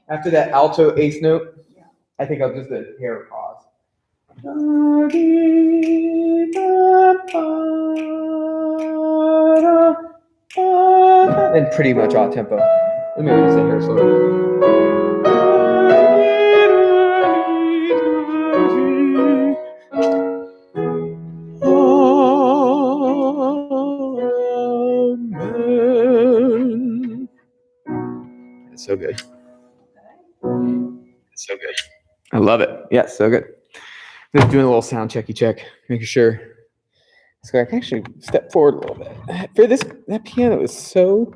After that alto eighth note, I think I'll just a hair pause. Then pretty much off tempo. Let me just say here slow. Amen. That's so good. It's so good. I love it. Yeah, so good. Just doing a little sound checky check, making sure. So I can actually step forward a little bit. For this, that piano is so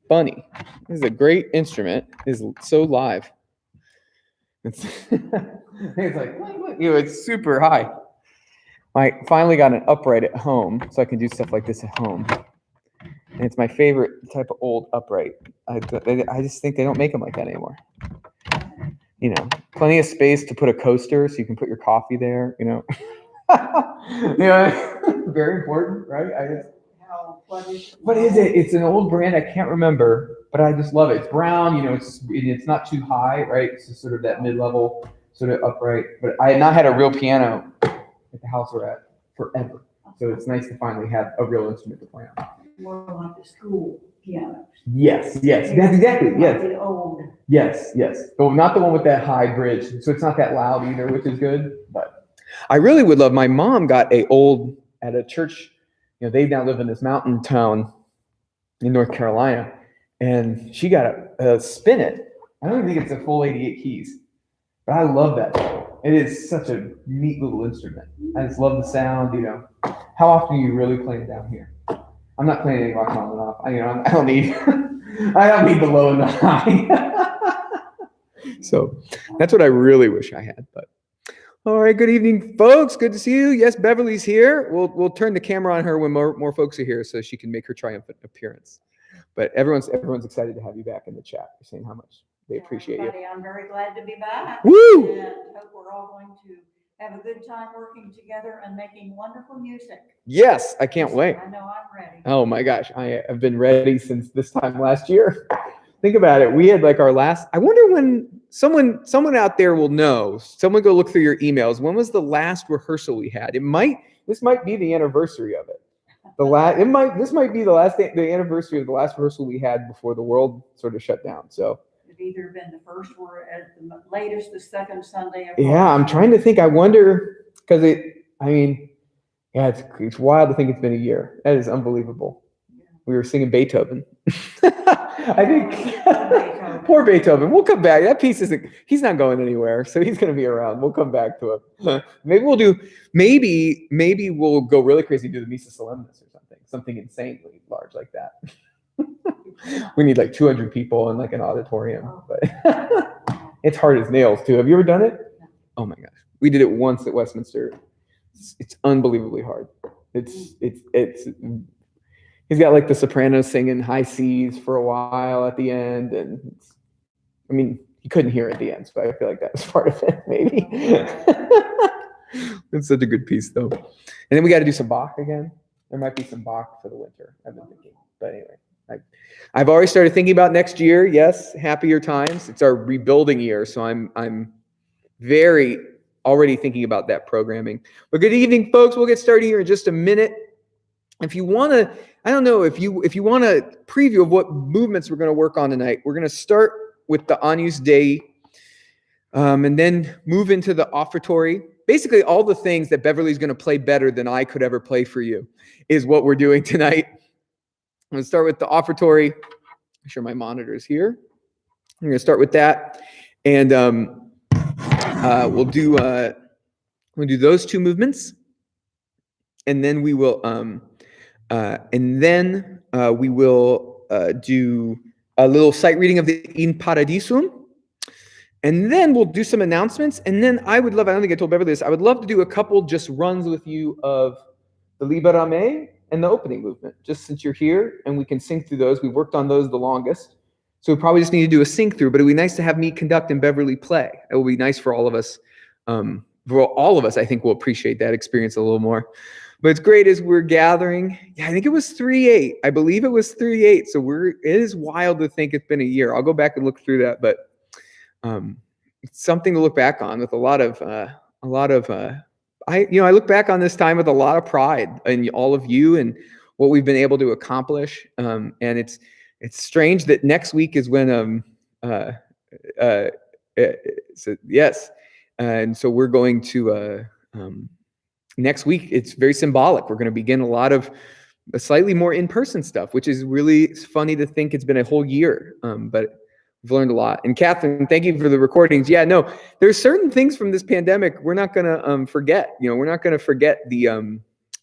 funny. This is a great instrument. It's so live. It's like, it's super high. I finally got an upright at home, so I can do stuff like this at home. And it's my favorite type of old upright. I just think they don't make them like that anymore. Plenty of space to put a coaster so you can put your coffee there, very important, right? What is it? It's an old brand. I can't remember, but I just love it. It's brown, it's not too high, right? It's just sort of that mid-level sort of upright. But I had not had a real piano at the house we're at forever. So it's nice to finally have a real instrument to play on. More like the school pianos. Yes, that's exactly, yes. The old. Yes. But not the one with that high bridge. So it's not that loud either, which is good. But I really would love, my mom got at a church, they now live in this mountain town in North Carolina, and she got a Spinet. I don't even think it's a full 88 keys, but I love that. It is such a neat little instrument. I just love the sound, How often are you really playing down here? I'm not playing any rock on and off. I don't need the low and the high. So that's what I really wish I had. But all right, good evening, folks. Good to see you. Yes, Beverly's here. We'll turn the camera on her when more folks are here, so she can make her triumphant appearance. But everyone's excited to have you back in the chat. They're saying how much they appreciate you. I'm very glad to be back. Woo! And hope we're all going to have a good time working together and making wonderful music. Yes, I can't wait. I know I'm ready. Oh my gosh, I have been ready since this time last year. Think about it. We had like our last, I wonder when someone out there will know. Someone go look through your emails. When was the last rehearsal we had? This might be the anniversary of it. This might be the anniversary of the last rehearsal we had before the world sort of shut down. So It'd either been the first or at the latest the second Sunday. Yeah, I'm trying to think. I wonder, because it's wild to think it's been a year. That is unbelievable. Yeah. We were singing Beethoven. I think poor Beethoven. We'll come back. That piece he's not going anywhere, so he's going to be around. We'll come back to it. Maybe we'll go really crazy and do the Missa Solemnis or something insanely large like that. We need like 200 people in like an auditorium, but it's hard as nails too. Have you ever done it? Oh my gosh. We did it once at Westminster. It's unbelievably hard. It's he's got like the sopranos singing high C's for a while at the end. And you couldn't hear at the end. So I feel like that was part of it, maybe. It's such a good piece though. And then we got to do some Bach again. There might be some Bach for the winter, I've been thinking. But anyway. I've already started thinking about next year. Yes, happier times. It's our rebuilding year, so I'm very already thinking about that programming. But good evening, folks. We'll get started here in just a minute. If you want to, I don't know, if you want a preview of what movements we're going to work on tonight, we're going to start with the Agnus Dei, and then move into the offertory. Basically, all the things that Beverly's going to play better than I could ever play for you is what we're doing tonight. I'm going to start with the offertory. Make sure my monitor is here. I'm going to start with that, and we'll do those two movements, and then we will do a little sight reading of the In Paradisum. And then we'll do some announcements. And then I don't think I told Beverly this, I would love to do a couple just runs with you of the Libera Me and the opening movement, just since you're here and we can sync through those. We've worked on those the longest. So we probably just need to do a sync through, but it'd be nice to have me conduct and Beverly play. It will be nice for all of us. For all of us, I think we'll appreciate that experience a little more. But it's great as we're gathering. Yeah, I think it was 3-8. I believe it was 3-8. So it is wild to think it's been a year. I'll go back and look through that, but it's something to look back on with I look back on this time with a lot of pride in all of you and what we've been able to accomplish. And it's strange that next week is when so yes, and so we're going to next week. It's very symbolic. We're going to begin a lot of slightly more in-person stuff, which is really funny to think it's been a whole year, but we've learned a lot. And Catherine, thank you for the recordings. Yeah, no, there's certain things from this pandemic we're not going to forget. We're not going to forget the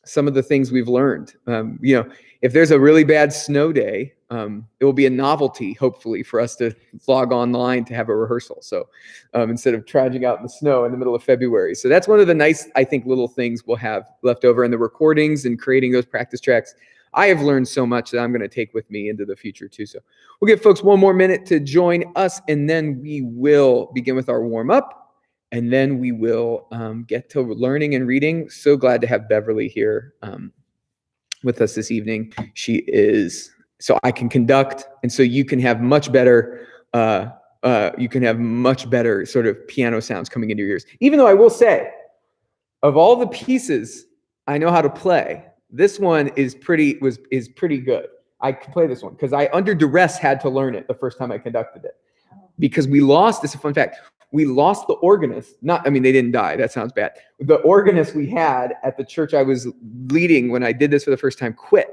some of the things we've learned. If there's a really bad snow day, it will be a novelty, hopefully, for us to log online to have a rehearsal. So instead of trudging out in the snow in the middle of February. So that's one of the nice, I think, little things we'll have left over in the recordings and creating those practice tracks. I have learned so much that I'm going to take with me into the future too. So we'll give folks one more minute to join us, and then we will begin with our warm up, and then we will get to learning and reading. So glad to have Beverly here with us this evening. She is, so I can conduct, and so you can have much better sort of piano sounds coming into your ears. Even though I will say, of all the pieces I know how to play, this one is pretty good. I could play this one because I, under duress, had to learn it the first time I conducted it. Because we lost, this is a fun fact, we lost the organist. They didn't die. That sounds bad. The organist we had at the church I was leading when I did this for the first time quit.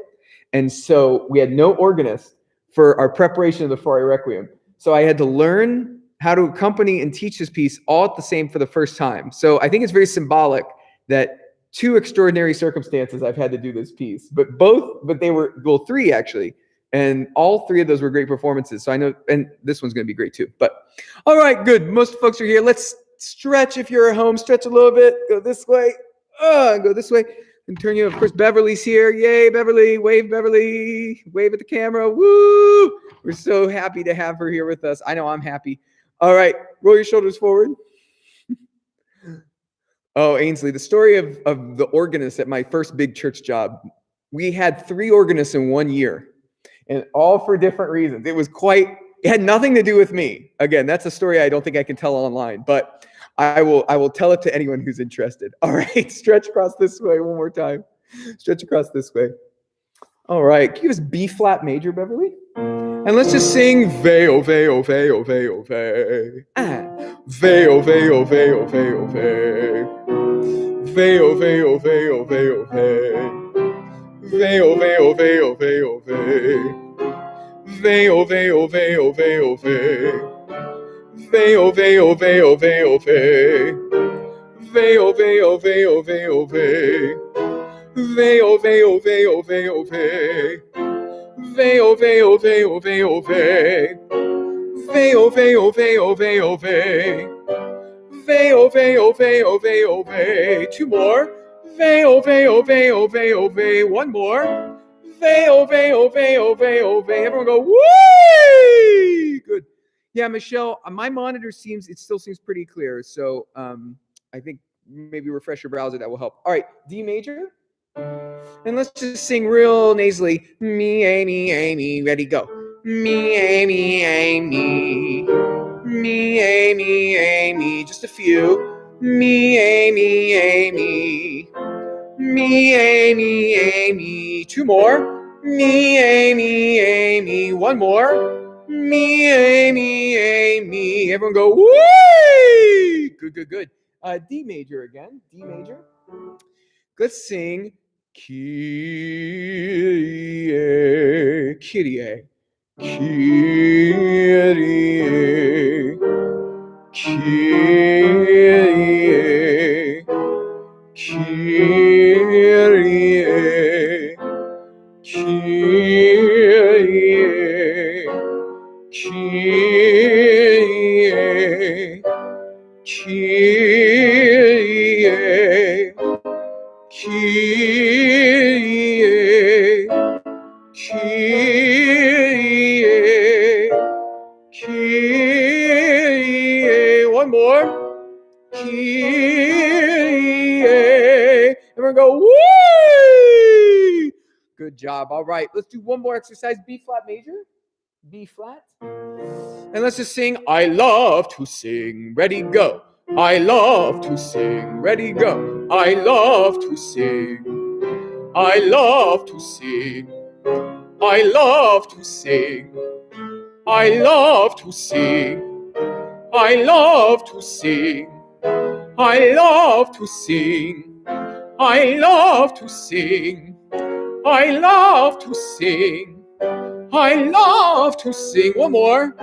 And so we had no organist for our preparation of the Fauré Requiem. So I had to learn how to accompany and teach this piece all at the same for the first time. So I think it's very symbolic that two extraordinary circumstances I've had to do this piece, but they were, well, three actually. And all three of those were great performances. So I know, and this one's going to be great too. But all right, good. Most folks are here. Let's stretch. If you're at home, stretch a little bit. Go this way. Go this way. And turn you. Of course, Beverly's here. Yay, Beverly. Wave, Beverly. Wave at the camera. Woo! We're so happy to have her here with us. I know I'm happy. All right, roll your shoulders forward. Oh, Ainsley, the story of the organist at my first big church job. We had 3 organists in 1 year. And all for different reasons. It had nothing to do with me. Again, that's a story I don't think I can tell online, but I will tell it to anyone who's interested. All right, stretch across this way one more time. Stretch across this way. All right, can you give us B flat major, Beverly? And let's just sing Veo, Veo, Veo, Veo, Veo. Veo, Veo, Veo, Veo, Veo. Veo, Veo, Veo, Veo, Veo. Veo, Veo, Veo, Veo, Veo. Veo, Veo, Veo, Veo, Veo. Veo, Veo, Veo, Veo, Veo. Veo, Veo, Veo, Veo, Veo. Veo, Veo, Veo, Veo, Veo. Veo, Veo, Veo, Veo, Veo. Veo, Veo, Veo, Veo, Veo. Veo, Veo, Veo, Veo, Veo. 2 more. Veo, Veo, Veo, Veo, Veo. 1 more. Veo, Veo, Veo, Veo, Veo. Everyone go, woo! Good. Yeah, Michelle, my monitor still seems pretty clear. So I think maybe refresh your browser. That will help. All right, D major. And let's just sing real nasally. Me, Amy, Amy. Ready, go. Me, Amy, Amy. Me, Amy, Amy. Just a few. Me, Amy, Amy. Me, Amy, Amy. 2 more. Me, Amy, Amy. 1 more. Me, Amy, Amy. Everyone go, woo! Good, good, good. D major again. D major. Let's sing Kyrie, Kyrie, Kyrie, Kyrie, Kyrie, Kyrie, Kyrie, Kyrie, Kyrie, Kyrie, Kyrie. One more. Kyrie. Everyone go, woo! Good job. All right, let's do one more exercise. B flat major. B flat. And let's just sing, I love to sing. Ready, go. I love to sing. Ready, go. I love to sing. I love to sing. I love to sing. I love to sing. I love to sing. I love to sing. I love to sing. I love to sing. I love to sing. One more.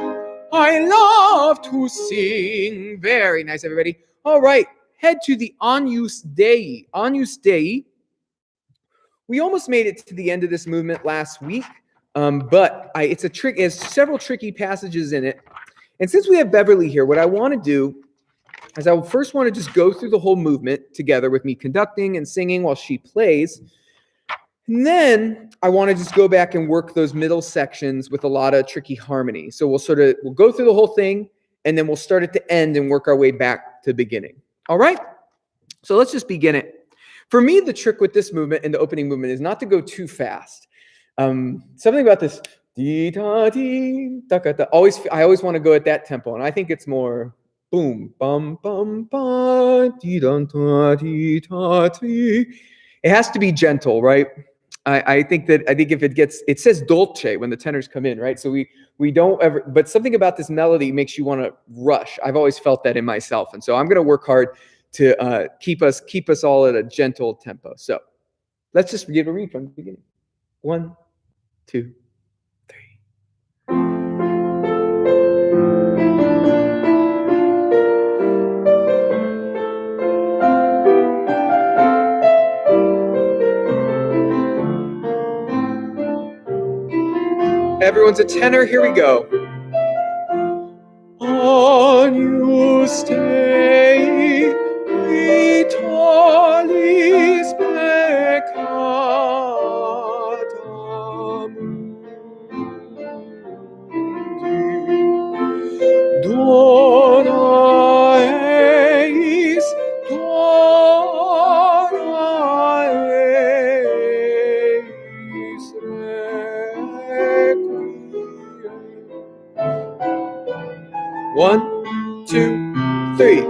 I love to sing. Very nice, everybody. All right, head to the Agnus Dei. Agnus Dei. We almost made it to the end of this movement last week, but it's a trick. It has several tricky passages in it. And since we have Beverly here, what I want to do is I first want to just go through the whole movement together with me conducting and singing while she plays. And then I want to just go back and work those middle sections with a lot of tricky harmony. So we'll go through the whole thing, and then we'll start at the end and work our way back to the beginning. All right? So let's just begin it. For me, the trick with this movement and the opening movement is not to go too fast. Something about this, I always want to go at that tempo, and I think it's more boom, bum, bum, bum, it has to be gentle, right? I think if it says dolce when the tenors come in, right? So we don't ever, but something about this melody makes you want to rush. I've always felt that in myself, and so I'm going to work hard to keep us all at a gentle tempo. So let's just give a read from the beginning. 1, 2, 3. Everyone's a tenor. Here we go. Agnus Dei, qui tollis peccata mundi, dona eis requiem. 1, 2, 3.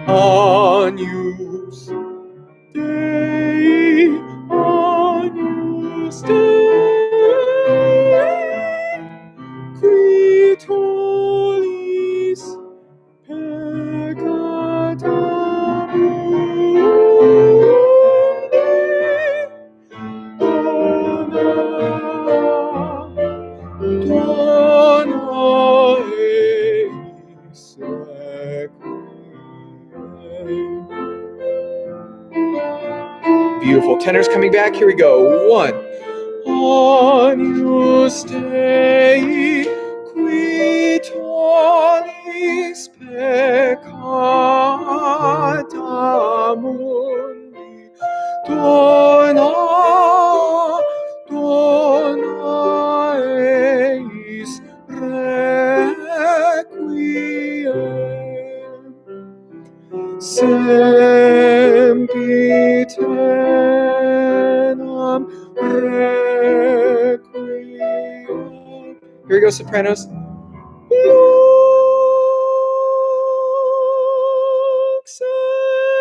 Agnus Dei, Agnus Dei, qui tollis peccata mundi, dona eis requiem. Beautiful. Tenors coming back. Here we go. 1. Agnus Dei, qui tollis peccata mundi, dona eis requiem. Sempiternem requiem. Here we go, sopranos. Lux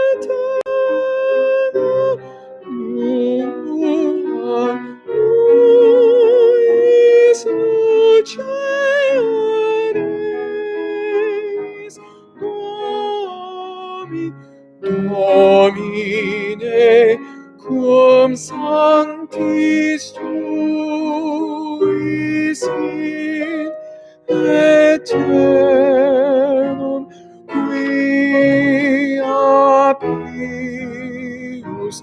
aeterna luna luis lucearis Domine cum sanctis tuis in aeternum quia pius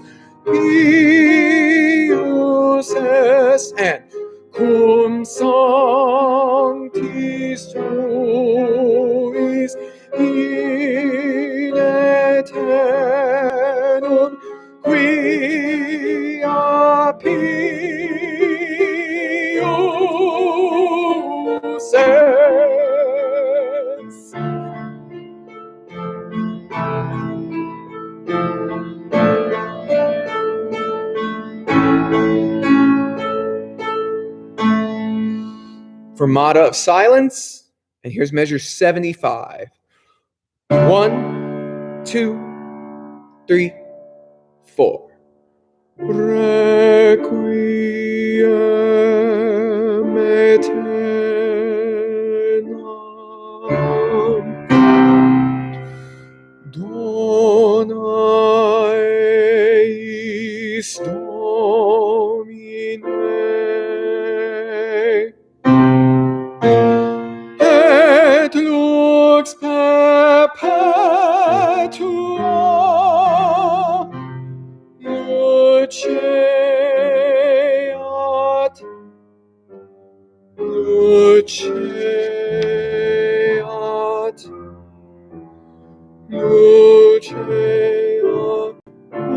est, and cum sanctis tuis Fermata of silence, and here's measure 75. 1, 2, 3, 4. Requiem aeternam dona eis Domine et lux perpetua luceat, luceat, luceat eis.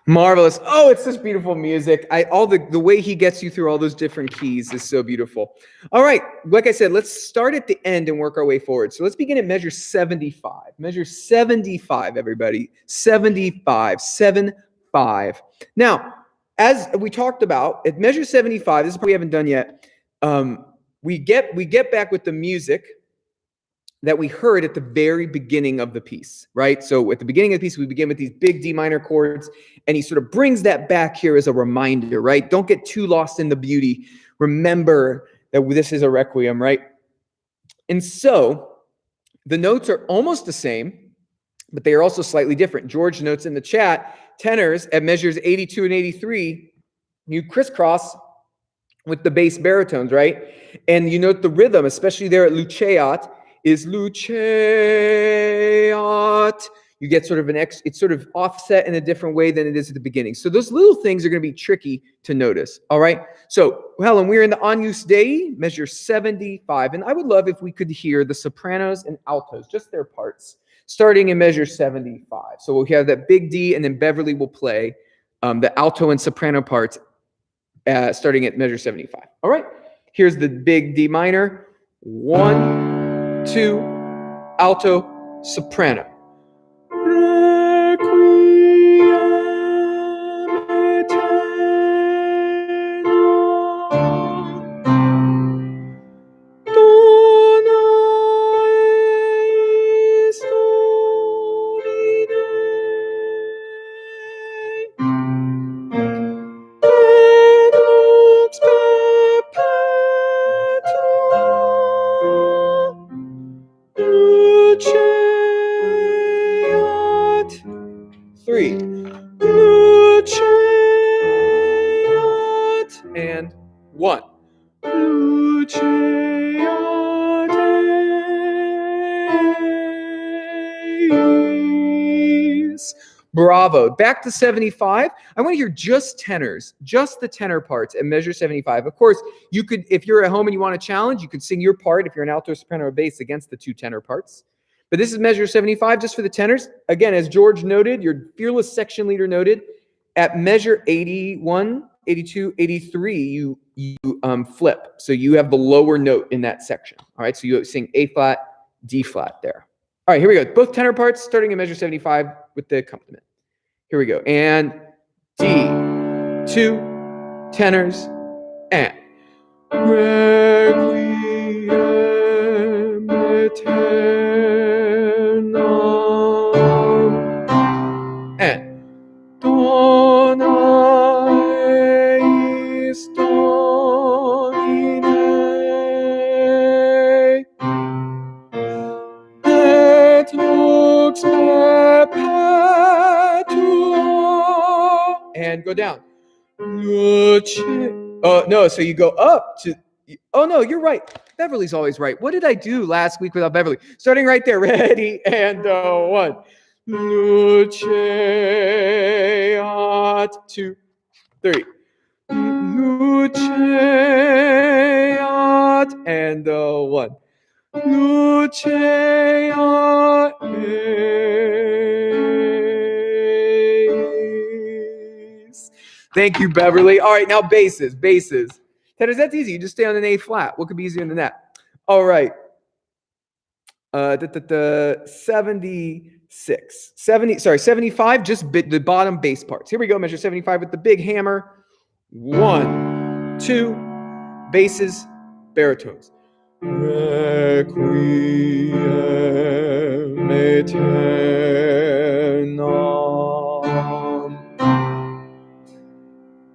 Marvelous. Oh, it's such beautiful music. All the way he gets you through all those different keys is so beautiful. All right, like I said, let's start at the end and work our way forward. So let's begin at measure 75. Measure 75, everybody. 75, 7-5. Now, as we talked about, at measure 75, this is what we haven't done yet. We get back with the music that we heard at the very beginning of the piece, right? So at the beginning of the piece, we begin with these big D minor chords, and he sort of brings that back here as a reminder, right? Don't get too lost in the beauty. Remember that this is a requiem, right? And so the notes are almost the same, but they are also slightly different. George notes in the chat, tenors at measures 82 and 83, you crisscross with the bass baritones, right? And you note the rhythm, especially there at luceat, is luceat. You get sort of it's sort of offset in a different way than it is at the beginning. So those little things are going to be tricky to notice. All right. So, Helen, we're in the Agnus Dei, measure 75. And I would love if we could hear the sopranos and altos, just their parts, starting in measure 75. So we'll have that big D, and then Beverly will play the alto and soprano parts starting at measure 75. All right. Here's the big D minor. 1, 2, alto, soprano. Requiem aeternam dona eis Domine et lux perpetua luceat. 3. Luceat. And 1. Luceat eis. Bravo. Back to 75. I want to hear just tenors, just the tenor parts at measure 75. Of course, you could, if you're at home and you want a challenge, you could sing your part if you're an alto, soprano, or bass against the 2 tenor parts. But this is measure 75 just for the tenors. Again, as George noted, your fearless section leader noted, at measure 81, 82, 83, you flip. So you have the lower note in that section. All right, so you sing A flat, D flat there. All right, here we go. Both tenor parts starting in measure 75 with the accompaniment. Here we go. And D, 2 tenors, and Requiem aeternam, and dona eis Domine et lux perpetua, and go down. Oh, no, so you go up to, oh, no, you're right. Beverly's always right. What did I do last week without Beverly? Starting right there. Ready, and 1. Luceat. 2, 3. Luceat. And 1. Luceat. Ace. Thank you, Beverly. All right, now basses. Tenors, that's easy. You just stay on an A flat. What could be easier than that? All right. 75, just the bottom bass parts. Here we go, measure 75 with the big hammer. 1, 2, basses, baritones. Requiem aeternam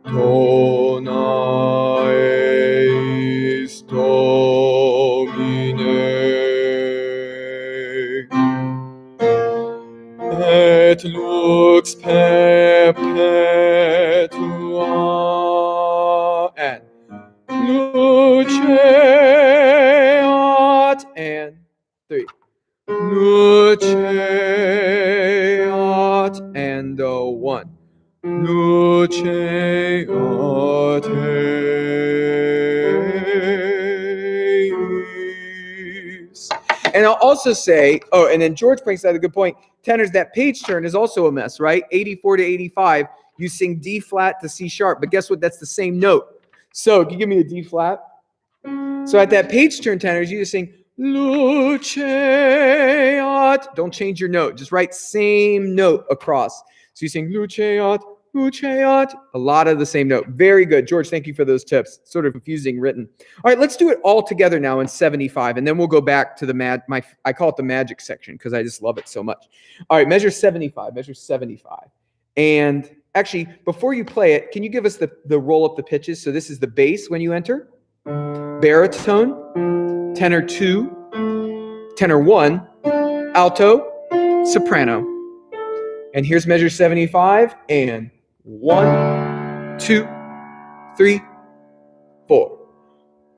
dona eis Domine et lux perpetua and luceat and 3 luceat and 1 luceat eis. And I'll also say, oh, and then George brings out a good point. Tenors, that page turn is also a mess, right? 84 to 85, you sing D flat to C sharp, but guess what? That's the same note. So can you give me a D flat? So at that page turn, tenors, you just sing luceat. Don't change your note. Just write same note across. So you sing luceat, luceat. A lot of the same note. Very good. George, thank you for those tips. Sort of confusing written. All right, let's do it all together now in 75, and then we'll go back to the I call it the magic section because I just love it so much. All right, measure 75. And actually, before you play it, can you give us the roll up the pitches? So this is the bass when you enter. Baritone, tenor 2, tenor 1, alto, soprano. And here's measure 75, and 1, 2, 3, 4.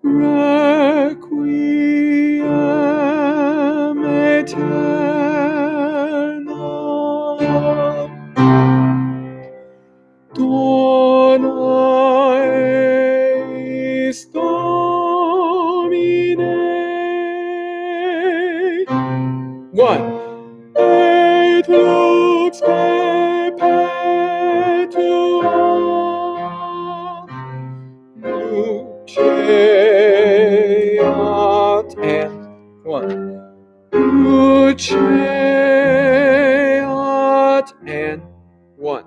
Requiem aeternam dona eis Domine. 1. Et lux perpetua luceat and 1. Luceat and 1.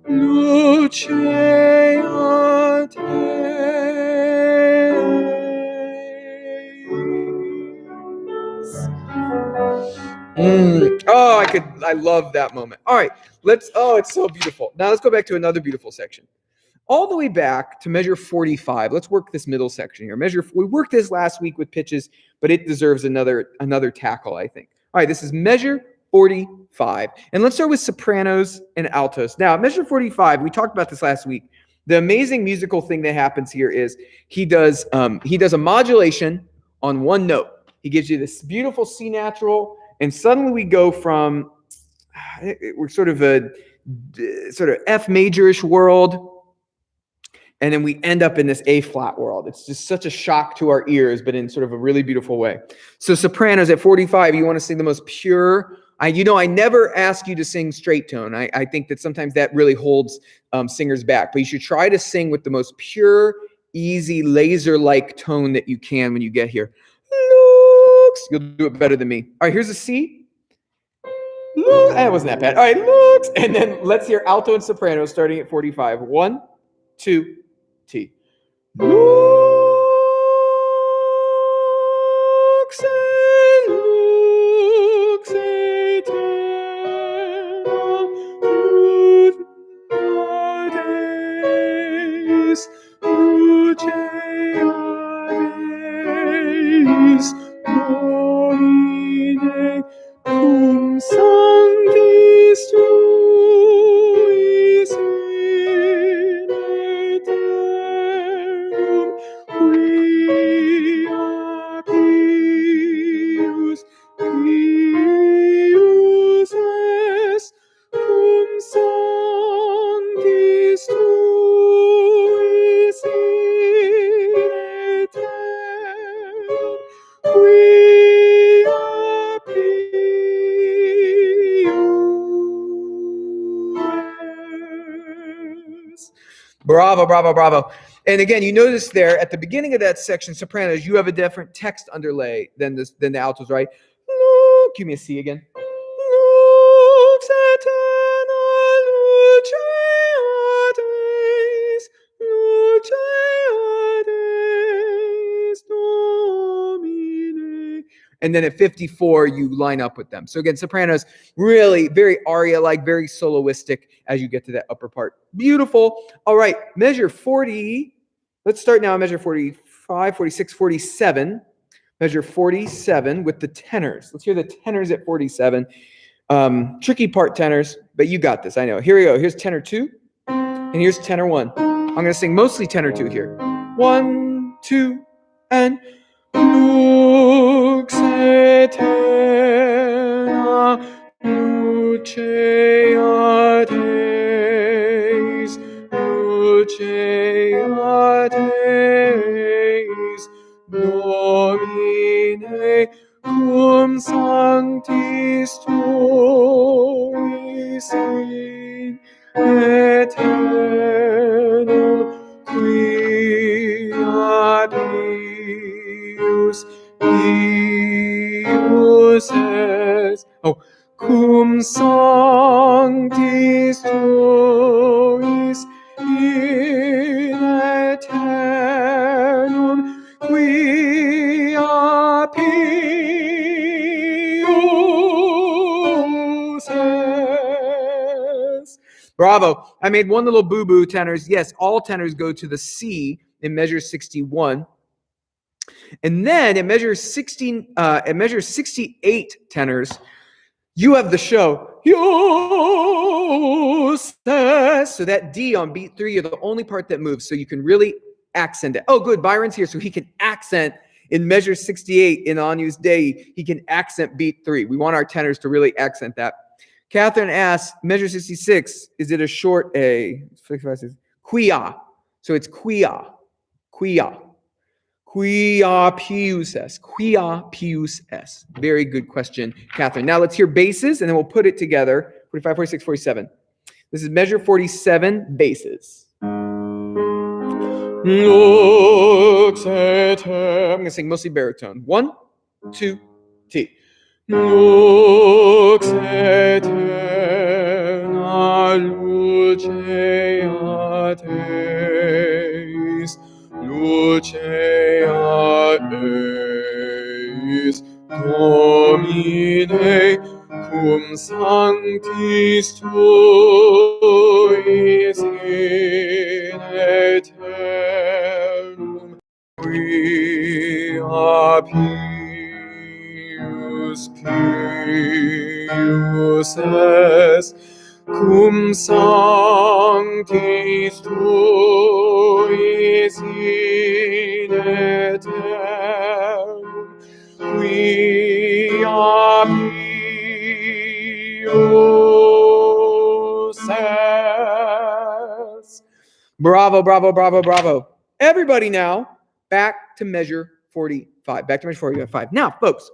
Luceat Oh, I love that moment. All right, it's so beautiful. Now let's go back to another beautiful section. All the way back to measure 45. Let's work this middle section here. We worked this last week with pitches, but it deserves another tackle, I think. All right, this is measure 45. And let's start with sopranos and altos. Now, measure 45, we talked about this last week. The amazing musical thing that happens here is he does a modulation on one note. He gives you this beautiful C natural, and suddenly we go from we're sort of a F major-ish world, and then we end up in this A flat world. It's just such a shock to our ears, but in sort of a really beautiful way. So sopranos at 45, you want to sing the most pure. I never ask you to sing straight tone. I think that sometimes that really holds singers back, but you should try to sing with the most pure, easy, laser-like tone that you can when you get here. Looks, you'll do it better than me. All right, here's a C. Looks, that wasn't that bad. All right, looks, and then let's hear alto and soprano starting at 45. 1, 2, T. Lux and lux aeterna, luceades, luceades, Domine, cum sanctis tuis in aeternum, quia pius Bravo, bravo, bravo. And again, you notice there at the beginning of that section, sopranos, you have a different text underlay than the altos, right? Give me a C again. And then at 54, you line up with them. So again, sopranos, really very aria-like, very soloistic as you get to that upper part. Beautiful. All right, measure 40. Let's start now at measure 45, 46, 47. Measure 47 with the tenors. Let's hear the tenors at 47. Tricky part, tenors, but you got this. I know. Here we go. Here's tenor 2, and here's tenor 1. I'm going to sing mostly tenor 2 here. 1, 2, and lux eterna luceates, luceates, Domine cum sanctis tuis in aeternum quia pius es. Oh, cum sanctis tuis in aeternum quia pius es. Bravo. I made one little boo-boo, tenors. Yes, all tenors go to the C in measure 61. And then at measure 68 tenors, you have the show. So that D on beat 3, you're the only part that moves, so you can really accent it. Oh, good. Byron's here, so he can accent in measure 68 in Agnus Dei. He can accent beat 3. We want our tenors to really accent that. Catherine asks, measure 66, is it a short A? Quia. So it's quia. Quia. Quia pius est. Quia pius est. Very good question, Catherine. Now let's hear basses, and then we'll put it together. 45, 46, 47. This is measure 47, basses. Lux eterna. I'm going to sing mostly baritone. 1, 2, T. Lux eterna luceates, luceates, Domine cum sanctis tuis in aeternum quia pius es, cum sanctis tuis in aeternum quia pius es. Bravo, bravo, bravo, bravo. Everybody now, back to measure 45. Back to measure 45. Now, folks,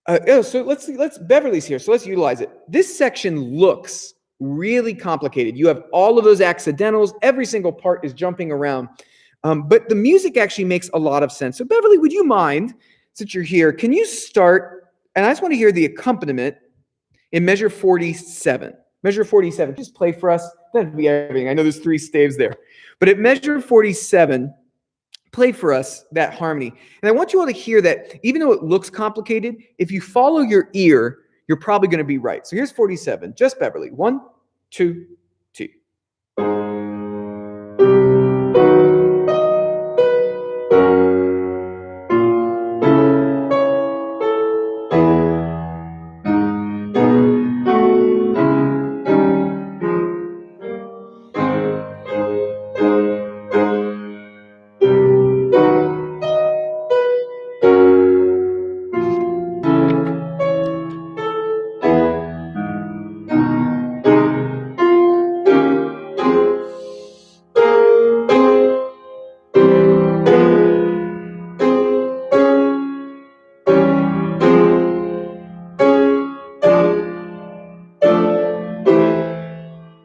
so let's Beverly's here, so let's utilize it. This section looks really complicated. You have all of those accidentals. Every single part is jumping around. But the music actually makes a lot of sense. So Beverly, would you mind, since you're here, can you start, and I just want to hear the accompaniment in measure 47. Measure 47, just play for us. That'd be everything. I know there's 3 staves there. But at measure 47, play for us that harmony. And I want you all to hear that even though it looks complicated, if you follow your ear, you're probably going to be right. So here's 47, just Beverly. 1, 2, 2.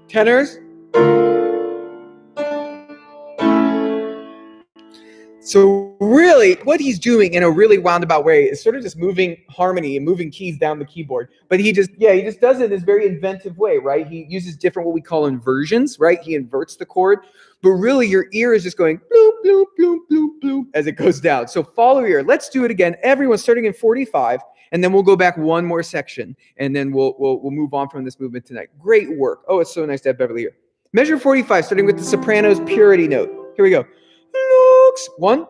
Tenors. So really, what he's doing in a really roundabout way is sort of just moving harmony and moving keys down the keyboard. But he just does it in this very inventive way, right? He uses different what we call inversions, right? He inverts the chord. But really, your ear is just going bloop, bloop, bloop, bloop, bloop as it goes down. So follow your ear. Let's do it again. Everyone starting in 45, and then we'll go back one more section, and then we'll move on from this movement tonight. Great work. Oh, it's so nice to have Beverly here. Measure 45, starting with the soprano's purity note. Here we go. Looks. 1,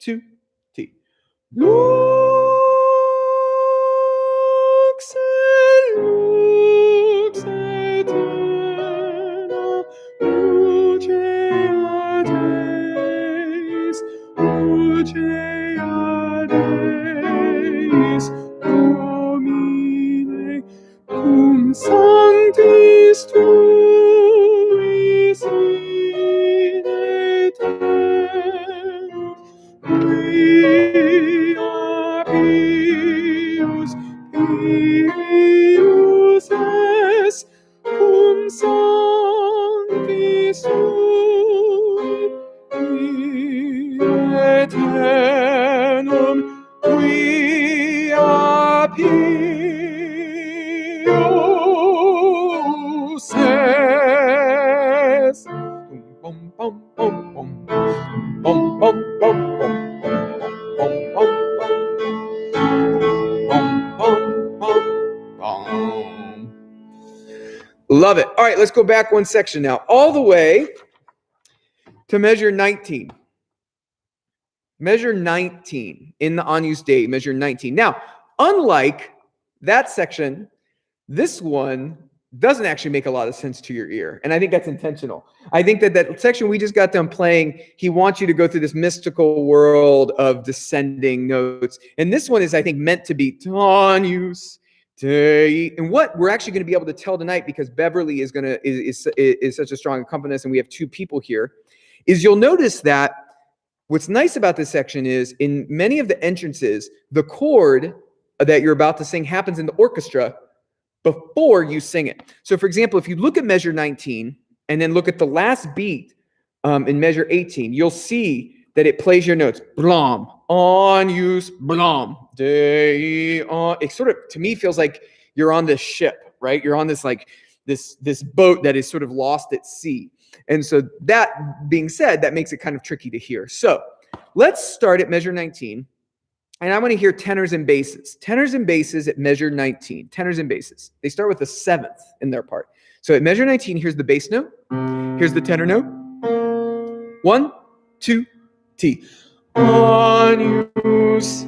2, T. Looks and looks eterna, luceades, Domine, cum sanctis tuis in aeternum, quia pius es, cum sanctis tui in aeternum, quia pius es. Bum, bum, bum, bum, bum, bum, bum, bum, bum, bum, bum, bum, bum, bum. Love it. All right, let's go back one section now, all the way to measure 19. Measure 19 in the Agnus Dei, measure 19. Now, unlike that section, this one doesn't actually make a lot of sense to your ear. And I think that's intentional. I think that section we just got done playing, he wants you to go through this mystical world of descending notes. And this one is, I think, meant to be Agnus Dei. And what we're actually going to be able to tell tonight, because Beverly is such a strong accompanist, and we have two people here, is you'll notice that what's nice about this section is in many of the entrances, the chord that you're about to sing happens in the orchestra before you sing it. So for example, if you look at measure 19 and then look at the last beat in measure 18, you'll see that it plays your notes. Blam, Agnus, blam, Dei, it sort of, to me, feels like you're on this ship, right? You're on this like this boat that is sort of lost at sea. And so that being said, that makes it kind of tricky to hear. So let's start at measure 19. And I want to hear tenors and basses. Tenors and basses at measure 19. Tenors and basses. They start with the seventh in their part. So at measure 19, here's the bass note. Here's the tenor note. 1, 2, T. Agnus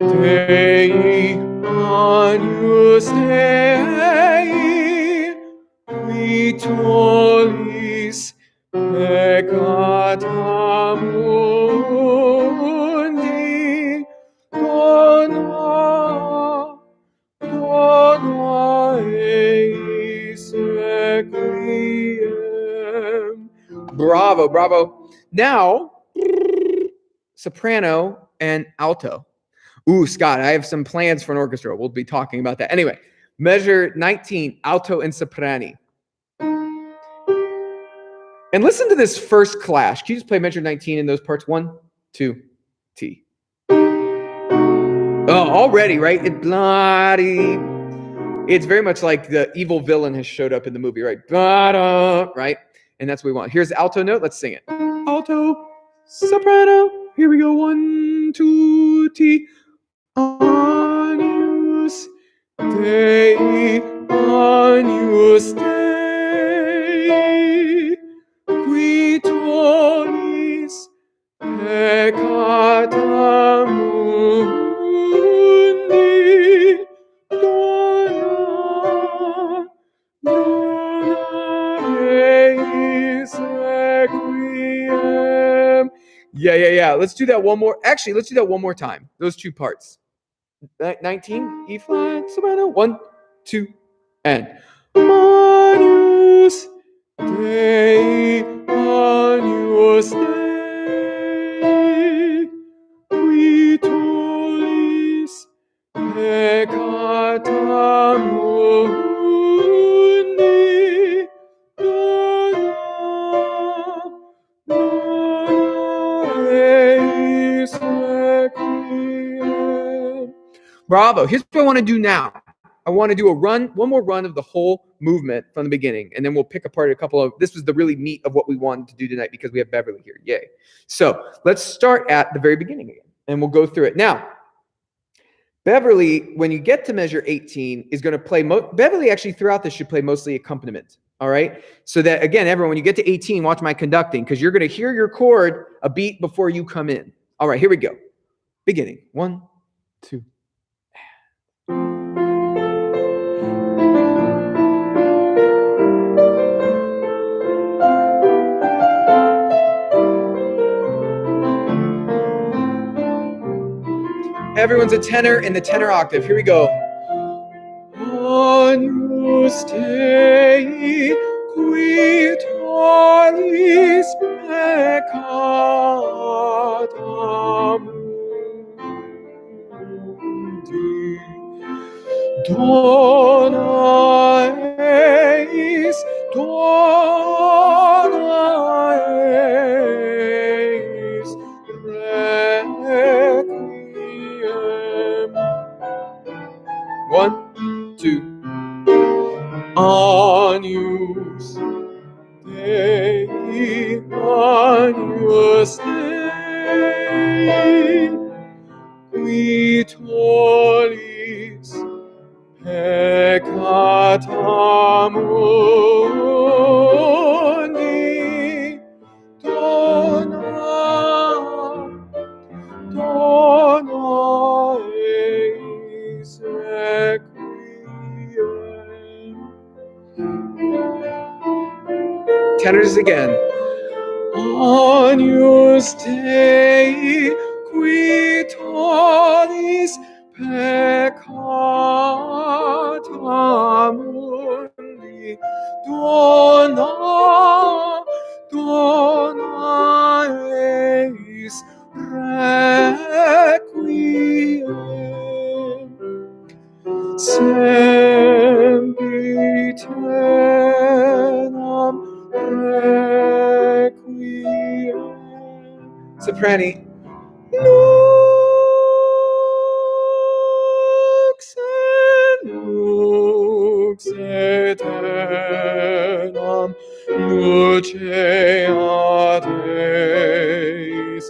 Dei, Agnus Dei, qui tollis peccata mundi, dona eis requiem. Bravo, bravo. Now, soprano and alto. Ooh, Scott, I have some plans for an orchestra. We'll be talking about that. Anyway, measure 19, alto and soprani. And listen to this first clash. Can you just play measure 19 in those parts? 1, 2, T. Oh, already, right? It bloody. It's very much like the evil villain has showed up in the movie, right? Right? And that's what we want. Here's the alto note. Let's sing it. Alto, soprano. Here we go. 1, 2, T. Agnus Dei, Agnus Dei, qui tollis peccata mundi, dona eis requiem. Yeah. Let's do that one more. Actually, let's do that one more time. Those two parts. 19, E flat, soprano. 1, 2, and Agnus Dei, Agnus Dei, qui tollis peccata mundi, dona eis Bravo. Here's what I want to do now. I want to do one more run of the whole movement from the beginning, and then we'll pick apart a couple of, this was the really meat of what we wanted to do tonight because we have Beverly here. Yay. So let's start at the very beginning again, and we'll go through it. Now, Beverly, when you get to measure 18, is going to play, Beverly actually throughout this should play mostly accompaniment, all right? So that, again, everyone, when you get to 18, watch my conducting, because you're going to hear your chord a beat before you come in. All right, here we go. Beginning. 1, 2. Everyone's a tenor in the tenor octave. Here we go. Agnus Dei, qui tollis peccata mundi, dona eis requiem. 1, 2. Agnus Dei, Agnus Dei, qui tollis peccata mundi, dona eis requiem. Tenors again. Agnus Dei, qui tollis peccata mundi, dona eis requiem. Sempiternem requiem. Soprani. Lux aeternam luceat eis,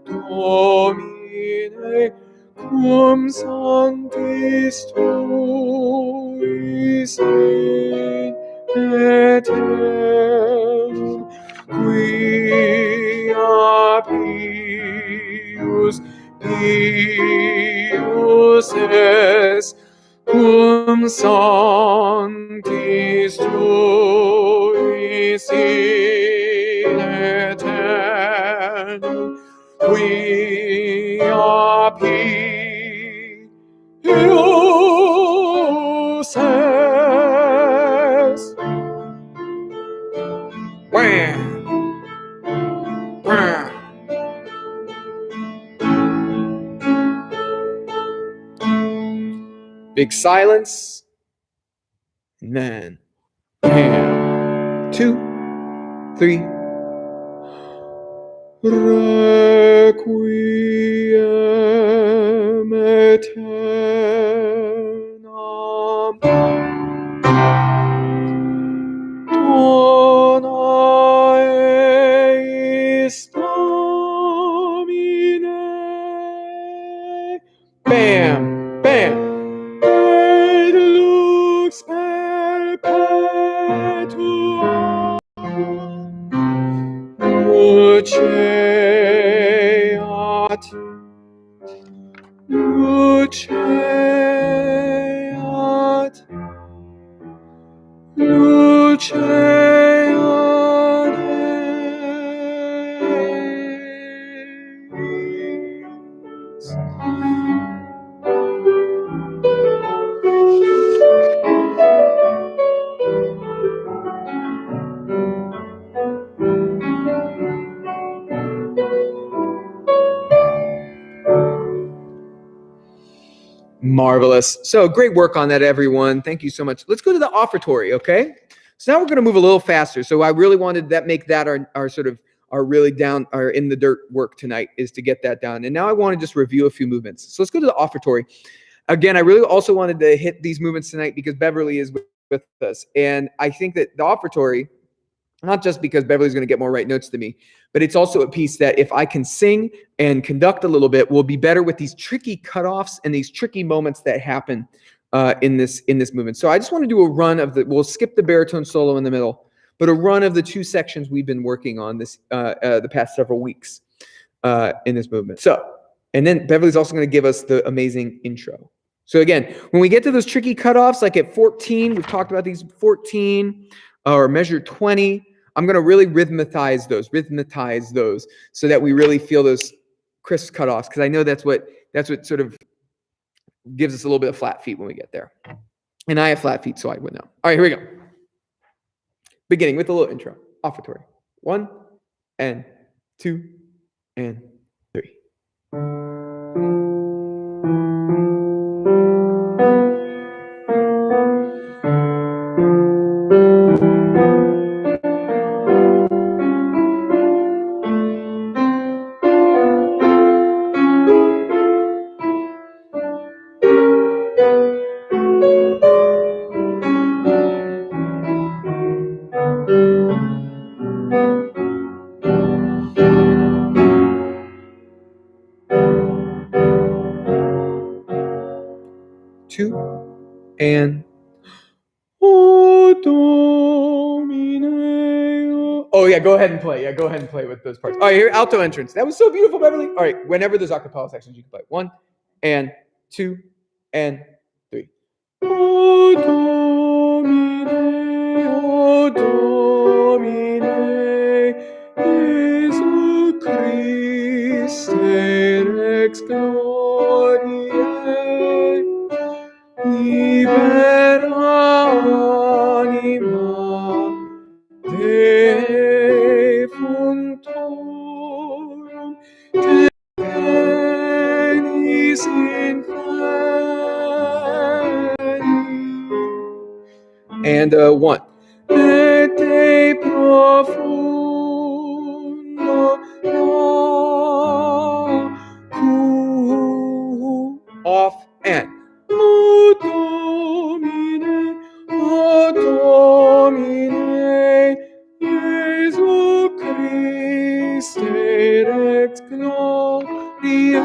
Domine, cum sanctis tuis in aeternum, quia pius es, cum sanctis tuis in aeternum, quia pius es. Wham! Wham! Big silence. And then, bam. 2, 3. Requiem aeternam, dona eis Domine. Bam, bam. Et lux perpetuum luceat, luceat, luceat eis. Marvelous. So great work on that, everyone. Thank you so much. Let's go to the offertory, okay? So now we're going to move a little faster. So I really wanted that make that our sort of are really down, are in the dirt work tonight, is to get that done. And now I want to just review a few movements. So let's go to the offertory. Again, I really also wanted to hit these movements tonight because Beverly is with us. And I think that the offertory, not just because Beverly's going to get more right notes than me, but it's also a piece that if I can sing and conduct a little bit, we'll be better with these tricky cutoffs and these tricky moments that happen in this movement. So I just want to do a run of we'll skip the baritone solo in the middle, but a run of the two sections we've been working on this the past several weeks in this movement. So, and then Beverly's also going to give us the amazing intro. So again, when we get to those tricky cutoffs, like at 14, we've talked about these 14 or measure 20, I'm going to really rhythmatize those so that we really feel those crisp cutoffs, because I know that's what sort of gives us a little bit of flat feet when we get there. And I have flat feet, so I would know. All right, here we go. Beginning with a little intro. Offertory. 1 and 2 and 3. And oh, Domine. Oh yeah, go ahead and play. Yeah, go ahead and play with those parts. All right, here, alto entrance. That was so beautiful, Beverly. All right, whenever there's acapella sections, you can play. 1 and 2 and 3. Oh, Domine, Jesu Christe, Rex Gloriae, libera anima defunctorum tenis inferi. And 1. Et te profundo off and O Domine, Jesu Christe, Rex Gloriae,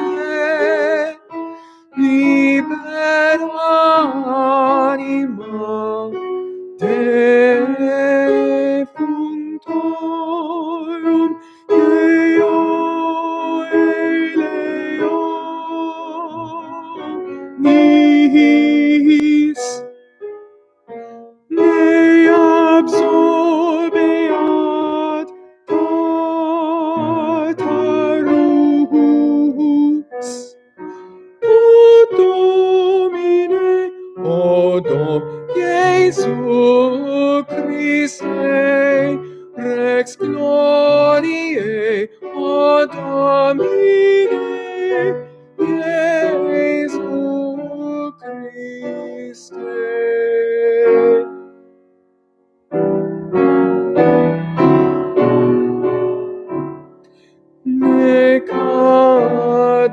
libera anima defunctorum Deo eleo nihis me absorbeat Tartarus. O Dom, Jesu Christe, Rex Gloriae, O Domine, Jesu Christe.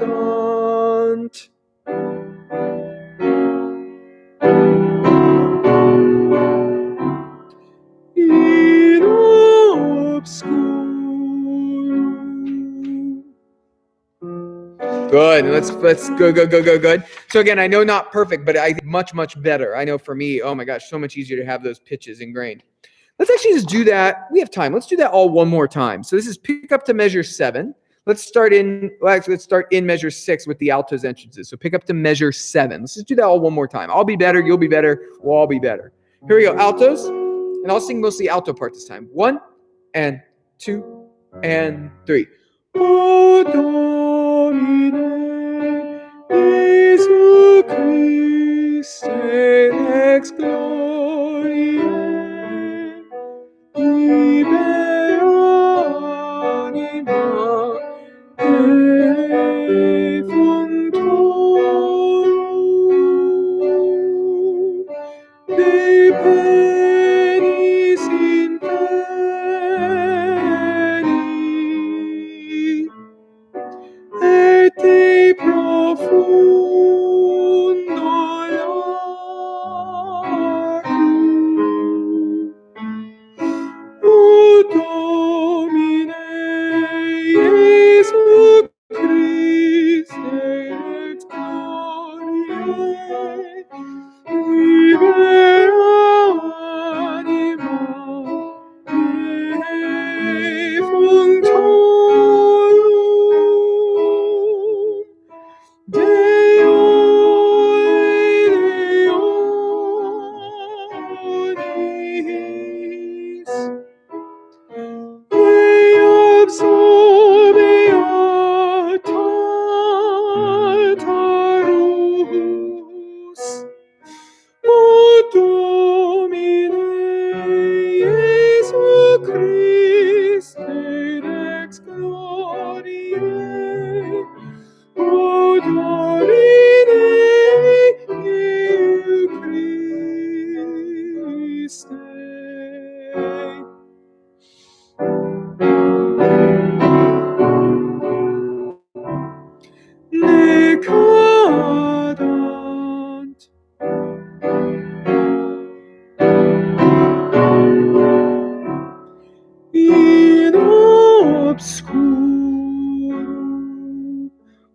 Decadant. In obscurum. Good. Let's good. So again, I know not perfect, but I think much better. I know for me, oh my gosh, so much easier to have those pitches ingrained. Let's actually just do that. We have time. Let's do that all one more time. So this is pick up to measure 7. Let's start in measure 6 with the altos entrances. So pick up to measure 7. Let's just do that all one more time. I'll be better. You'll be better. We'll all be better. Here we go. Altos. And I'll sing mostly alto part this time. 1 and 2 and 3. O Domine, Jesu Christe, Rex Gloriae, libera anima defunctorum de penis inferi.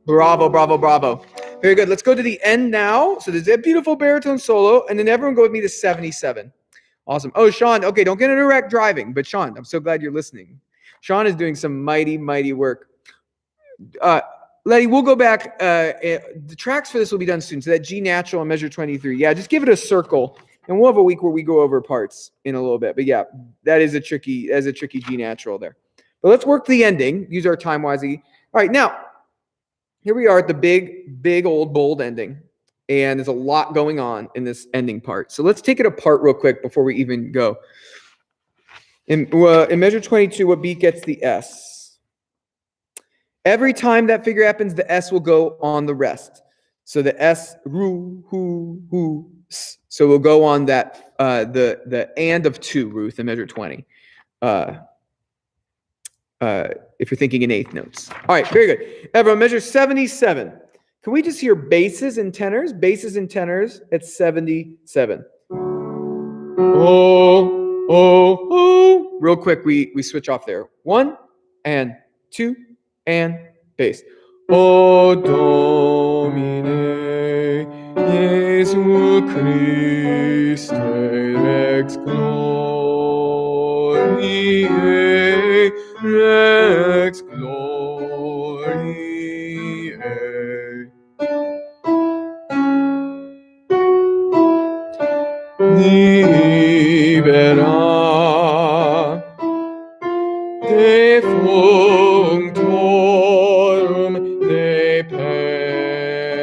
Bravo, bravo, bravo. Very good. Let's go to the end now. So there's a beautiful baritone solo, and then everyone go with me to 77. Awesome. Oh, Sean, okay, don't get in a wreck driving, but Sean, I'm so glad you're listening. Sean is doing some mighty, mighty work. Letty, we'll go back. The tracks for this will be done soon. So that G natural on measure 23. Yeah, just give it a circle, and we'll have a week where we go over parts in a little bit. But yeah, that is a tricky G natural there. But let's work the ending. Use our time wisely. All right, now here we are at the big, big old bold ending, and there's a lot going on in this ending part. So let's take it apart real quick before we even go. In measure 22, what beat gets the S? Every time that figure happens, the S will go on the rest. So the S, ru, hu, s. So we'll go on that, the and of 2, Ruth, in measure 20. If you're thinking in eighth notes. All right, very good. Everyone, measure 77. Can we just hear basses and tenors? Basses and tenors at 77. Oh, oh, oh. Real quick, we switch off there. 1 and 2 and bass. O Domine Jesu Christe Rex Gloriae, Rex Gloriae. Libera defunctorum de penis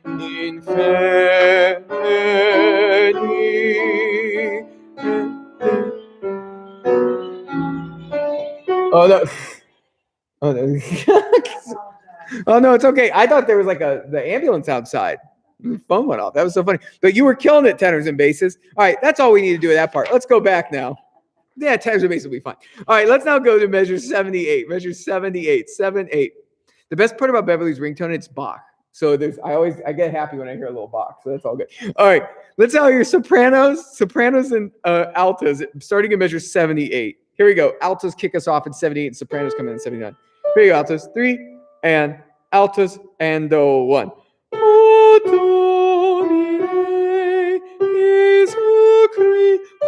inferi. Oh, no. Oh, no. Oh, no, it's okay. I thought there was like the ambulance outside. The phone went off. That was so funny. But you were killing it, tenors and basses. All right, that's all we need to do with that part. Let's go back now. Yeah, tenors and basses will be fine. All right, let's now go to measure 78. Measure 78, 7, 8. The best part about Beverly's ringtone, it's Bach. So I get happy when I hear a little Bach. So that's all good. All right, let's now hear sopranos and altos, starting in measure 78. Here we go. Altos kick us off at 78, and sopranos come in at 79. Here you go, altos. 3 and altos and 1. O Domine, Jesu Christe, O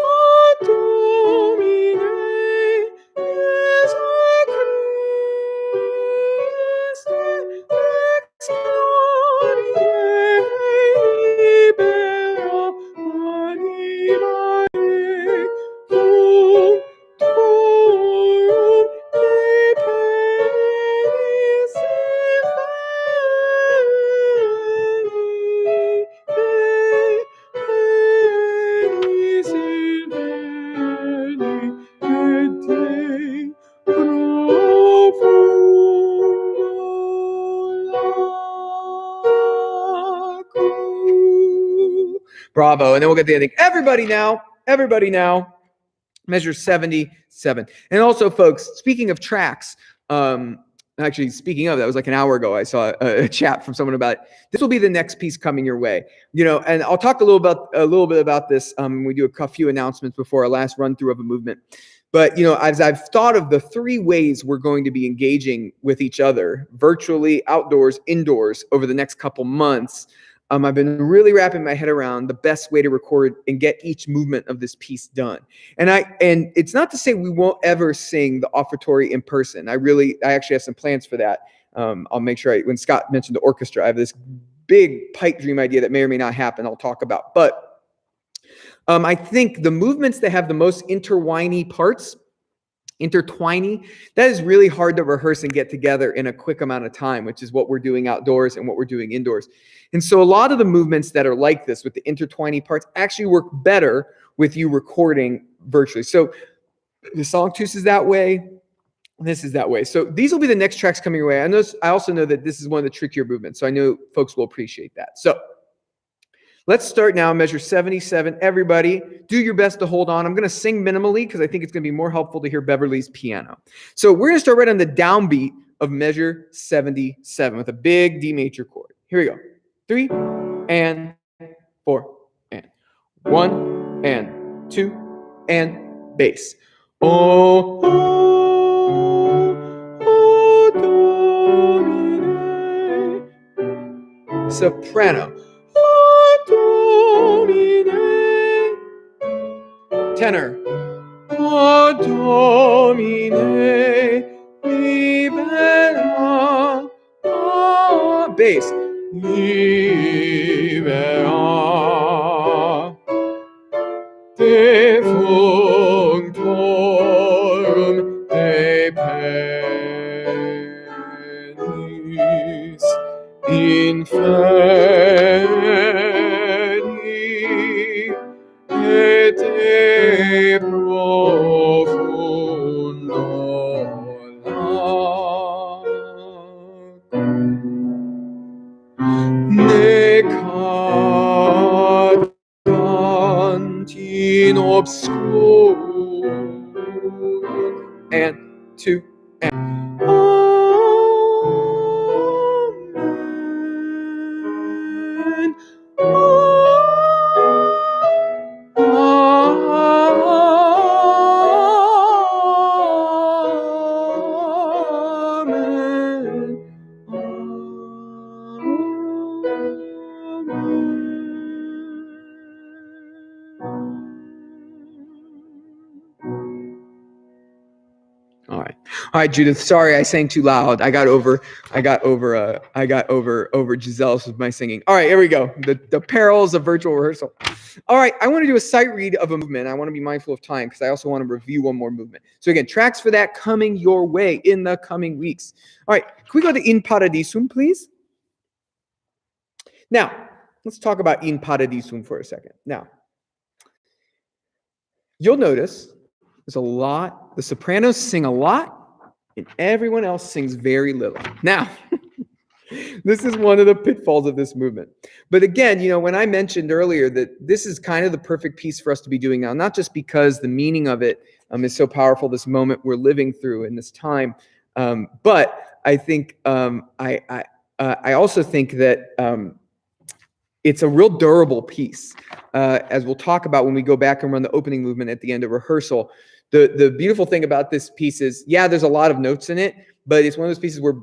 Domine, Jesu Christe, Rex Gloriae, libera animae, functorum de penis Bravo. And then we'll get the ending. Everybody now, measure 77. And also, folks, speaking of tracks, actually, speaking of, that was like an hour ago, I saw a chat from someone about it. This will be the next piece coming your way. And I'll talk a little bit about this when we do a few announcements before our last run through of a movement. But, as I've thought of the 3 ways we're going to be engaging with each other, virtually, outdoors, indoors, over the next couple months, I've been really wrapping my head around the best way to record and get each movement of this piece done. And it's not to say we won't ever sing the offertory in person. I actually have some plans for that. I'll make sure when Scott mentioned the orchestra, I have this big pipe dream idea that may or may not happen. I'll talk about. But I think the movements that have the most intertwiney parts, that is really hard to rehearse and get together in a quick amount of time, which is what we're doing outdoors and what we're doing indoors. And so a lot of the movements that are like this with the intertwiney parts actually work better with you recording virtually. So the Sanctus is that way. This is that way. So these will be the next tracks coming your way. I also know that this is one of the trickier movements, so I know folks will appreciate that. So let's start now, measure 77. Everybody, do your best to hold on. I'm going to sing minimally because I think it's going to be more helpful to hear Beverly's piano. So we're going to start right on the downbeat of measure 77 with a big D major chord. Here we go. 3 and 4 and 1 and 2 and bass. Oh, oh, oh, soprano. Tenor. Domine libera. Bass. Libera. Defunctorum de penis inferni et de profundo necadant in obscurum and two and amen. Amen. All right, Judith. Sorry, I sang too loud. I got over Giselle's with my singing. All right, here we go. The perils of virtual rehearsal. All right, I want to do a sight read of a movement. I want to be mindful of time because I also want to review one more movement. So again, tracks for that coming your way in the coming weeks. All right, can we go to In Paradisum, please? Now, let's talk about In Paradisum for a second. Now, you'll notice there's a lot, the sopranos sing a lot, and everyone else sings very little. Now, this is one of the pitfalls of this movement. But again, when I mentioned earlier that this is kind of the perfect piece for us to be doing now, not just because the meaning of it is so powerful, this moment we're living through in this time, but I think I also think that it's a real durable piece, as we'll talk about when we go back and run the opening movement at the end of rehearsal. The beautiful thing about this piece is, yeah, there's a lot of notes in it, but it's one of those pieces where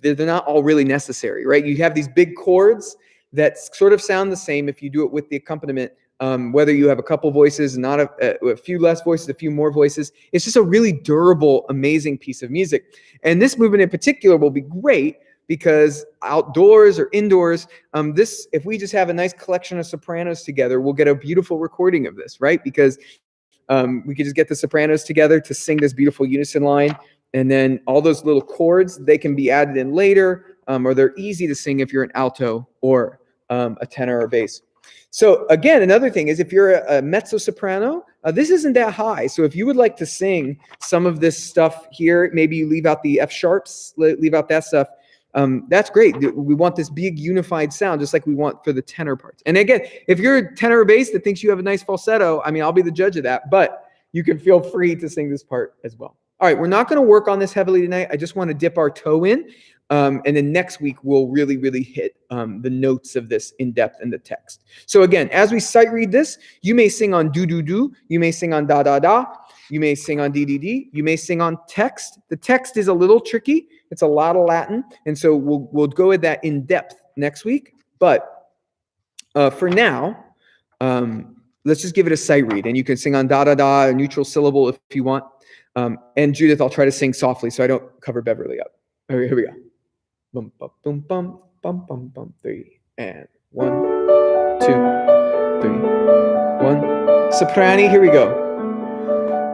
they're not all really necessary, right? You have these big chords that sort of sound the same if you do it with the accompaniment, whether you have a couple voices, not a few less voices, a few more voices. It's just a really durable, amazing piece of music. And this movement in particular will be great because outdoors or indoors, if we just have a nice collection of sopranos together, we'll get a beautiful recording of this, right? Because we could just get the sopranos together to sing this beautiful unison line. And then all those little chords, they can be added in later, or they're easy to sing if you're an alto or a tenor or bass. So again, another thing is if you're a mezzo-soprano, this isn't that high. So if you would like to sing some of this stuff here, maybe you leave out the F sharps, leave out that stuff. That's great. We want this big unified sound, just like we want for the tenor parts. And again, if you're a tenor or bass that thinks you have a nice falsetto, I mean, I'll be the judge of that, but you can feel free to sing this part as well. All right, we're not going to work on this heavily tonight. I just want to dip our toe in. And then next week, we'll really, really hit the notes of this in depth in the text. So again, as we sight read this, you may sing on do, you may sing on da, you may sing on ddd, you may sing on text. The text is a little tricky. It's a lot of Latin. And so we'll go with that in depth next week. But for now, let's just give it a sight read. And you can sing on da, a neutral syllable if you want. And Judith, I'll try to sing softly so I don't cover Beverly up. Okay, here we go. Bum, bum, bum, bum, bum, bum, bum, 3, and 1, 2, 3, 1. Soprani, here we go.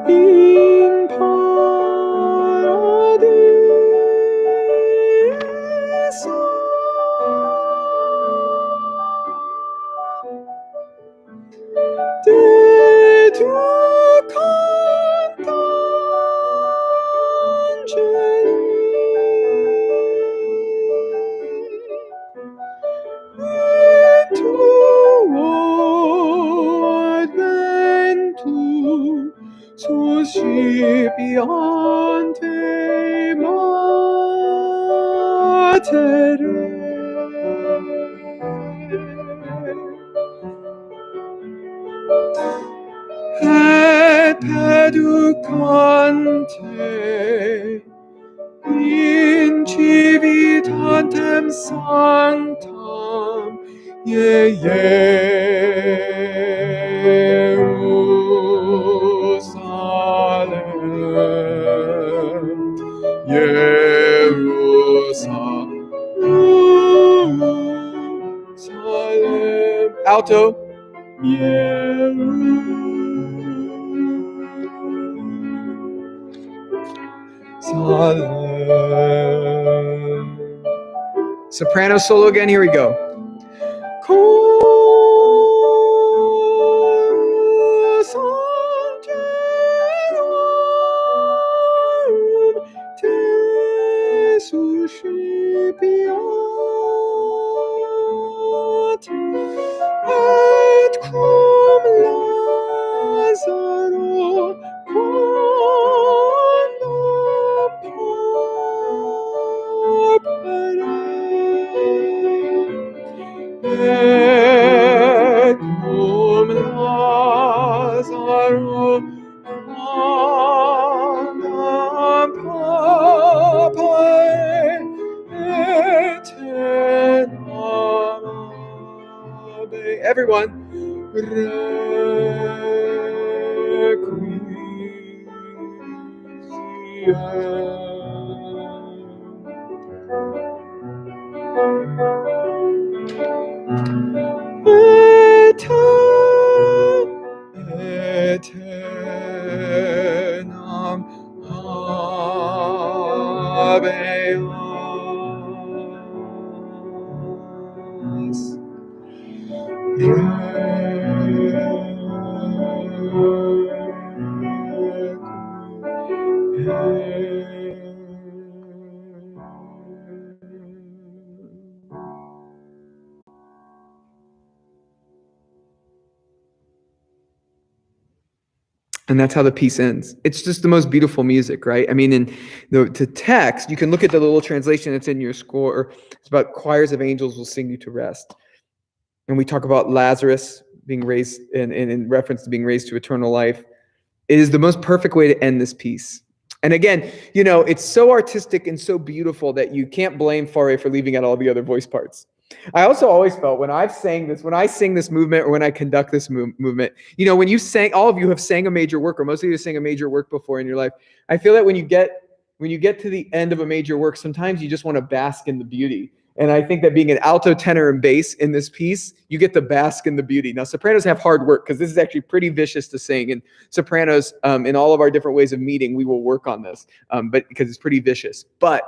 In paradiso. De tu suscipiante matere. Et educante in civitatem sanctam Jerusalem. Alto. Jerusalem. Soprano solo again. Here we go. Chorus angelorum te suscipiat, et cum Lazaro et cum Lazaro quandam papare eternam. Everyone. Eternam habeas. And that's how the piece ends. It's just the most beautiful music, right? I mean, in the text, you can look at the little translation that's in your score. It's about choirs of angels will sing you to rest. And we talk about Lazarus being raised in reference to being raised to eternal life. It is the most perfect way to end this piece. And again, you know, it's so artistic and so beautiful that you can't blame Faure for leaving out all the other voice parts. I also always felt when I sing this movement or when I conduct this movement, you know, when you sang, all of you have sang a major work, or most of you have sang a major work before in your life. I feel that when you get to the end of a major work, sometimes you just want to bask in the beauty. And I think that being an alto, tenor, and bass in this piece, you get to bask in the beauty. Now, sopranos have hard work because this is actually pretty vicious to sing. And sopranos, in all of our different ways of meeting, we will work on this, but because it's pretty vicious. But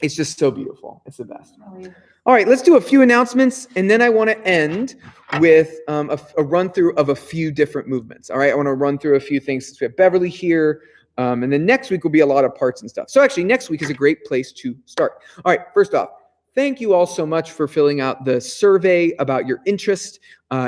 it's just so beautiful. It's the best. Oh, yeah. All right, let's do a few announcements, and then I want to end with a run-through of a few different movements. All right, I want to run through a few things since we have Beverly here. And then next week will be a lot of parts and stuff. So actually, next week is a great place to start. All right, first off, thank you all so much for filling out the survey about your interest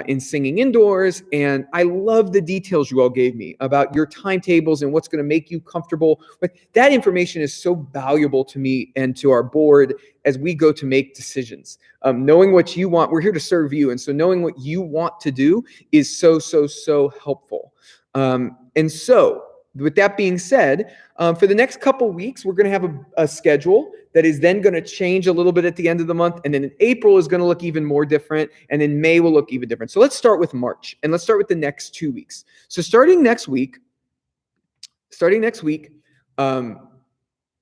in singing indoors. And I love the details you all gave me about your timetables and what's going to make you comfortable. But that information is so valuable to me and to our board as we go to make decisions. Knowing what you want, we're here to serve you. And so knowing what you want to do is so, so, so helpful. And so with that being said, for the next couple weeks, we're going to have a schedule that is then going to change a little bit at the end of the month. And then in April is going to look even more different. And then May will look even different. So let's start with March, and let's start with the next 2 weeks. So starting next week,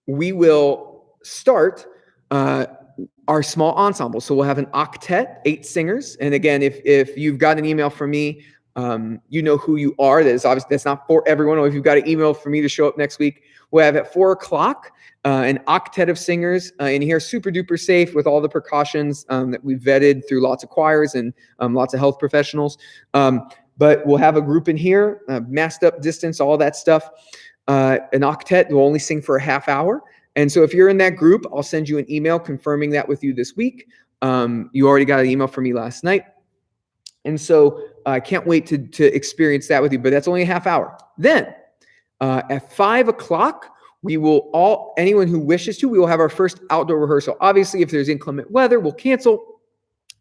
we will start our small ensemble. So we'll have an octet, 8 singers. And again, if you've got an email from me, you know who you are. That is obviously, that's not for everyone. Or if you've got an email for me to show up next week, we'll have at 4:00 an octet of singers in here, super duper safe with all the precautions that we've vetted through lots of choirs and lots of health professionals. But we'll have a group in here, masked up distance, all that stuff. An octet will only sing for a half hour. And so if you're in that group, I'll send you an email confirming that with you this week. You already got an email from me last night. And so I can't wait to experience that with you, but that's only a half hour. Then at 5:00, we will anyone who wishes to, we will have our first outdoor rehearsal. Obviously, if there's inclement weather, we'll cancel.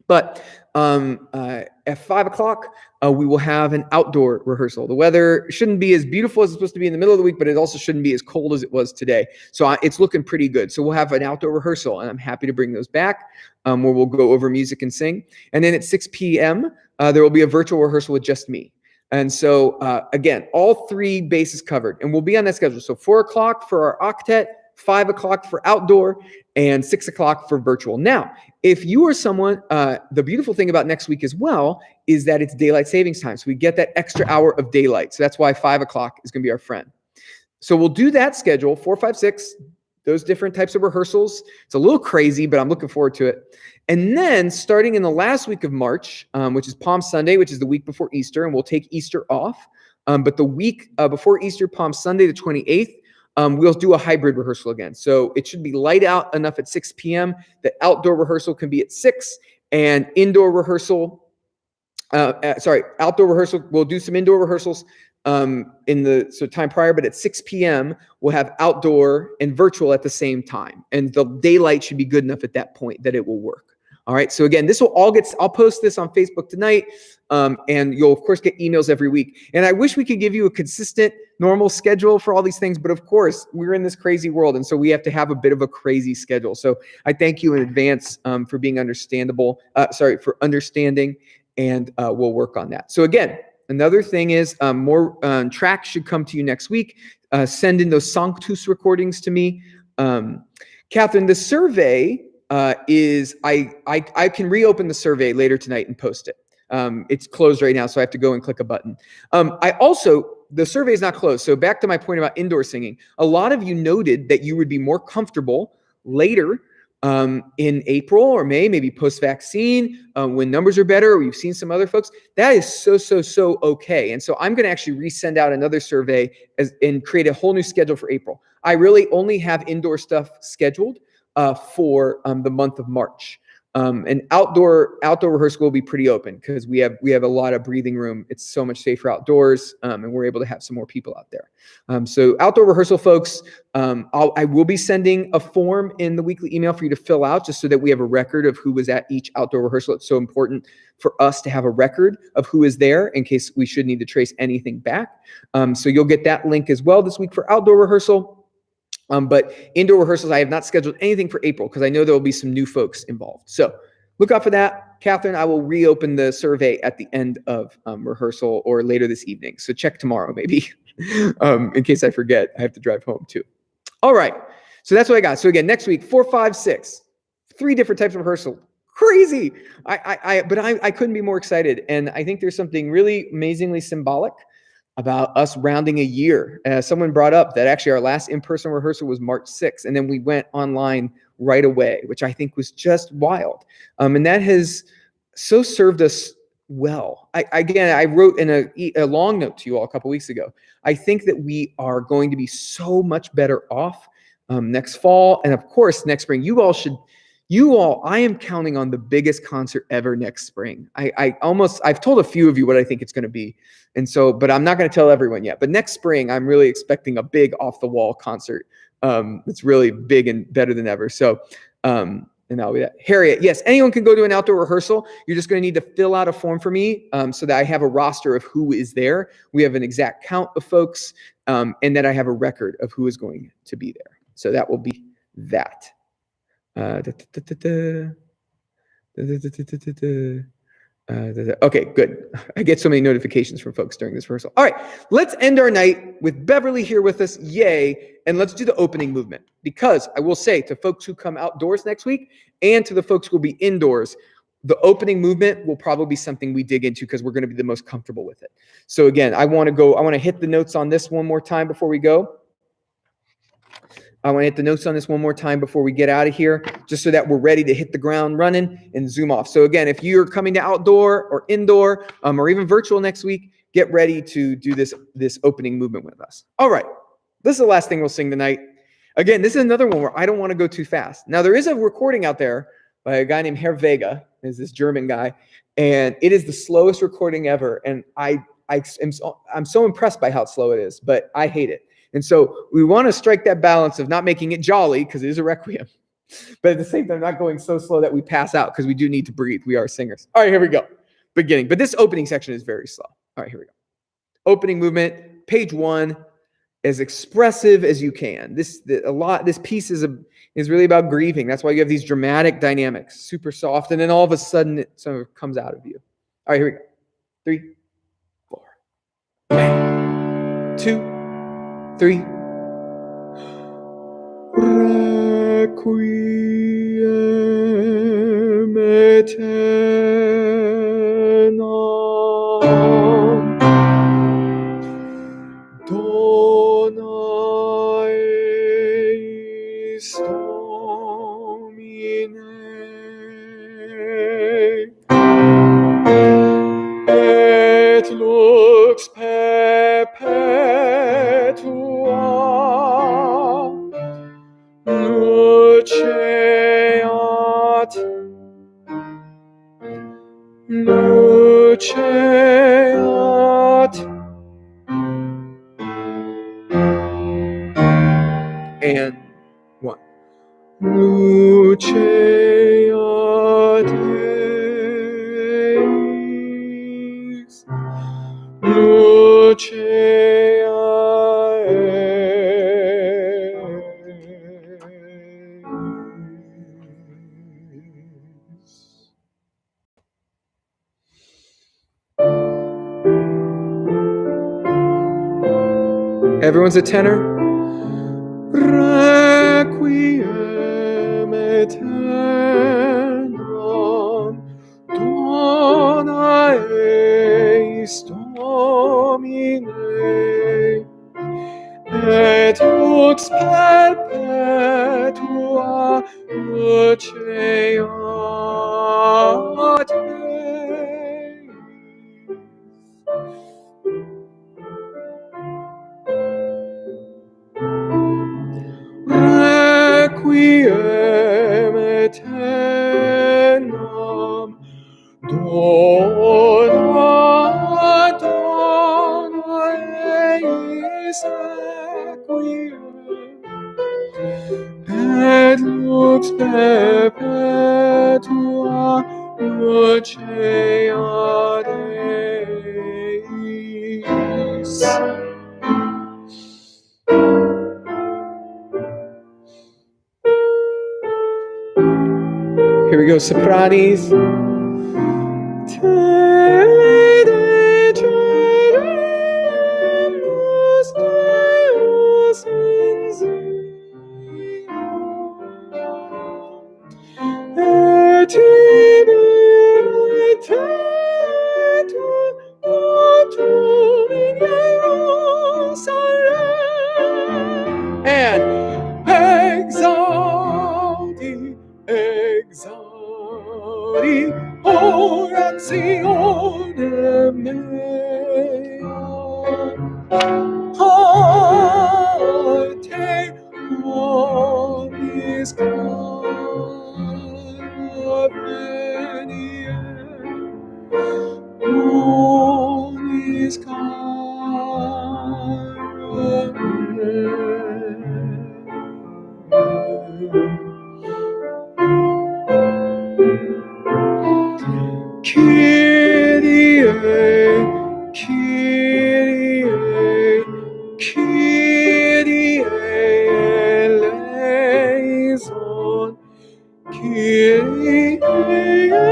But at 5 o'clock, we will have an outdoor rehearsal. The weather shouldn't be as beautiful as it's supposed to be in the middle of the week, but it also shouldn't be as cold as it was today. So it's looking pretty good. So we'll have an outdoor rehearsal, and I'm happy to bring those back, where we'll go over music and sing. And then at 6 p.m., there will be a virtual rehearsal with just me. And so, again, all three bases covered, and we'll be on that schedule. So 4 o'clock for our octet, 5 o'clock for outdoor, and 6 o'clock for virtual. Now, if you are someone, the beautiful thing about next week as well is that it's daylight savings time. So we get that extra hour of daylight. So that's why 5 o'clock is going to be our friend. So we'll do that schedule, 4, 5, 6, those different types of rehearsals. It's a little crazy, but I'm looking forward to it. And then starting in the last week of March, which is Palm Sunday, which is the week before Easter, and we'll take Easter off. But the week before Easter, Palm Sunday, the 28th, we'll do a hybrid rehearsal again. So it should be light out enough at 6 p.m. The outdoor rehearsal can be at 6, and indoor rehearsal, outdoor rehearsal, we'll do some indoor rehearsals in the time prior, but at 6 p.m. we'll have outdoor and virtual at the same time. And the daylight should be good enough at that point that it will work. All right. So again, this will all I'll post this on Facebook tonight. And you'll of course get emails every week. And I wish we could give you a consistent, normal schedule for all these things, but of course we're in this crazy world. And so we have to have a bit of a crazy schedule. So I thank you in advance for being for understanding, and we'll work on that. So again, another thing is more tracks should come to you next week. Send in those Sanctus recordings to me. Catherine, the survey is I can reopen the survey later tonight and post it. It's closed right now, so I have to go and click a button. The survey is not closed. So back to my point about indoor singing, a lot of you noted that you would be more comfortable later in April or May, maybe post-vaccine, when numbers are better, or you've seen some other folks. That is so okay. And so I'm going to actually resend out another survey and create a whole new schedule for April. I really only have indoor stuff scheduled for the month of March. And outdoor rehearsal will be pretty open because we have a lot of breathing room. It's so much safer outdoors, and we're able to have some more people out there. So outdoor rehearsal, folks, I will be sending a form in the weekly email for you to fill out, just so that we have a record of who was at each outdoor rehearsal. It's so important for us to have a record of who is there in case we should need to trace anything back. So you'll get that link as well this week for outdoor rehearsal. But indoor rehearsals, I have not scheduled anything for April because I know there will be some new folks involved. So look out for that. Catherine, I will reopen the survey at the end of rehearsal or later this evening. So check tomorrow maybe in case I forget. I have to drive home too. All right. So that's what I got. So again, next week, 4, 5, 6, 3 different types of rehearsal. Crazy. But I couldn't be more excited. And I think there's something really amazingly symbolic about us rounding a year. Someone brought up that actually our last in-person rehearsal was March 6th, and then we went online right away, which I think was just wild. And that has so served us well. I wrote in a long note to you all a couple weeks ago. I think that we are going to be so much better off next fall, and of course next spring. I am counting on the biggest concert ever next spring. I've told a few of you what I think it's going to be. And so, but I'm not going to tell everyone yet. But next spring, I'm really expecting a big off the wall concert. It's really big and better than ever. So, and that'll be that. Harriet, yes, anyone can go to an outdoor rehearsal. You're just going to need to fill out a form for me so that I have a roster of who is there. We have an exact count of folks, and that I have a record of who is going to be there. So that will be that. Okay, good. I get so many notifications from folks during this rehearsal. All right, let's end our night with Beverly here with us. Yay. And let's do the opening movement, because I will say to folks who come outdoors next week and to the folks who will be indoors, the opening movement will probably be something we dig into because we're going to be the most comfortable with it. So again, I want to hit the notes on this one more time before we go. I want to hit the notes on this one more time before we get out of here, just so that we're ready to hit the ground running and zoom off. So again, if you're coming to outdoor or indoor or even virtual next week, get ready to do this opening movement with us. All right, this is the last thing we'll sing tonight. Again, this is another one where I don't want to go too fast. Now, there is a recording out there by a guy named Herr Vega, is this German guy, and it is the slowest recording ever. And I'm so impressed by how slow it is, but I hate it. And so we want to strike that balance of not making it jolly, because it is a requiem, But at the same time, not going so slow that we pass out because we do need to breathe. We are singers. All right, here we go. Beginning. But this opening section is very slow. All right, here we go. Opening movement, page 1, as expressive as you can. This piece is really about grieving. That's why you have these dramatic dynamics, super soft, and then all of a sudden it sort of comes out of you. All right, here we go. 3, 4. Bang. 2, 3. Requiem aeternam dona eis Domine et lux perpetua luceat and 1 luceat eis Everyone's a tenor. Requiem aeternam dona eis Domine et lux perpetua luceat Requiem aeternam dona eis requiem et lux perpetua luceat eis. Here we go, sopranis. Te dedicemus Deus in Zion, et iberitetum in Jerusalem. And exaudi orationem meam parte omnis caraveniae omnis Kyrie, Kyrie, Kyrie eleison, Kyrie eleison,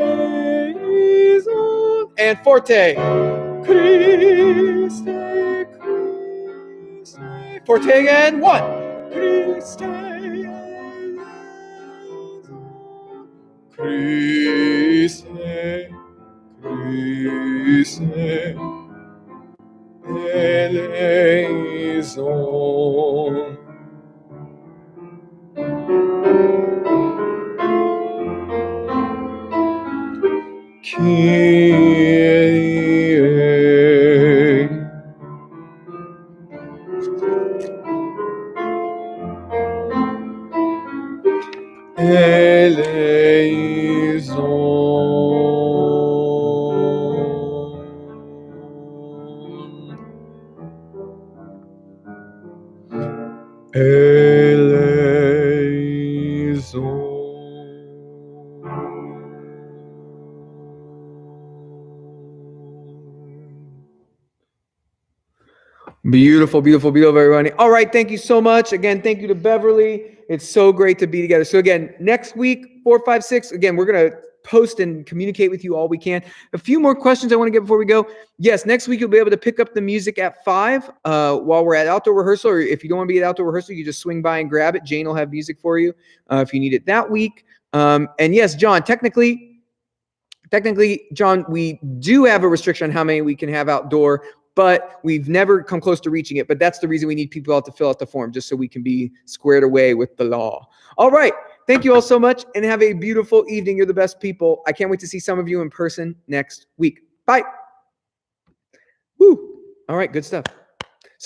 eleison, and forte. Christe, Christe. Forte again. 1. Christe eleison. Christe, Christe eleison. Kyrie eleison. Beautiful, beautiful, beautiful, everybody. All right, thank you so much. Again, thank you to Beverly. It's so great to be together. So again, next week, 4, 5, 6, again, we're going to post and communicate with you all we can. A few more questions I want to get before we go. Yes, next week you'll be able to pick up the music at 5 while we're at outdoor rehearsal, or if you don't want to be at outdoor rehearsal, you just swing by and grab it. Jane will have music for you if you need it that week. And yes, John, technically, John, we do have a restriction on how many we can have outdoor, but we've never come close to reaching it. But that's the reason we need people out to fill out the form, just so we can be squared away with the law. All right. Thank you all so much, and have a beautiful evening. You're the best people. I can't wait to see some of you in person next week. Bye. Woo. All right. Good stuff.